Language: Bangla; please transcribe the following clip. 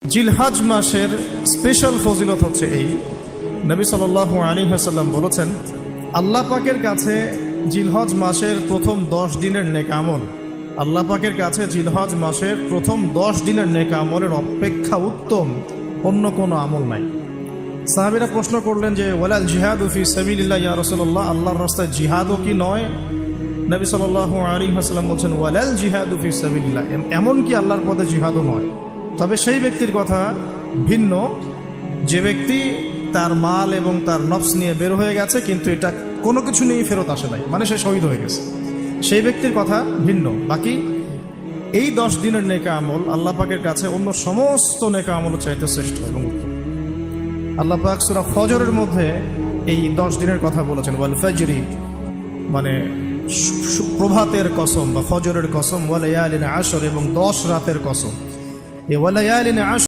জিলহজ মাসের স্পেশাল ফজিলত হচ্ছে এই, নবী সাল্লাল্লাহু আলাইহি ওয়াসাল্লাম বলেছেন, আল্লাহ পাকের কাছে জিলহজ মাসের প্রথম 10 দিনের নেক আমল, আল্লাহ পাকের কাছে জিলহজ মাসের প্রথম 10 দিনের নেক আমলের অপেক্ষা উত্তম অন্য কোনো আমল নাই। সাহাবীরা প্রশ্ন করলেন যে ওয়ালাল জিহাদু ফি সাবিলিল্লাহ ইয়া রাসূলুল্লাহ, আল্লাহর রাস্তায় জিহাদও কি নয়? নবী সাল্লাল্লাহু আলাইহি ওয়াসাল্লাম বলেন ওয়ালাল জিহাদু ফি সাবিলিল্লাহ, এমন কি আল্লাহর পথে জিহাদও নয়। তবে সেই ব্যক্তির কথা ভিন্ন যে ব্যক্তি তার মাল এবং তার নফস নিয়ে বের হয়ে গেছে কিন্তু এটা কোনো কিছু নিয়ে ফেরত আসে নাই, মানে সে শহীদ হয়ে গেছে, সেই ব্যক্তির কথা ভিন্ন। বাকি এই 10 দিনের নেকা আমল আল্লাহ পাকের কাছে অন্য সমস্ত নেকা আমল চাইতে শ্রেষ্ঠ এবং উত্তম। আল্লাহ পাক সূরা ফজরের মধ্যে এই 10 দিনের কথা বলেছেন, ওয়াল ফাজরি মানে প্রভাতের কসম বা ফজরের কসম, ওয়া লায়ালিন আশর এবং 10 রাতের কসম। এই ওয়া লায়ালিন আশর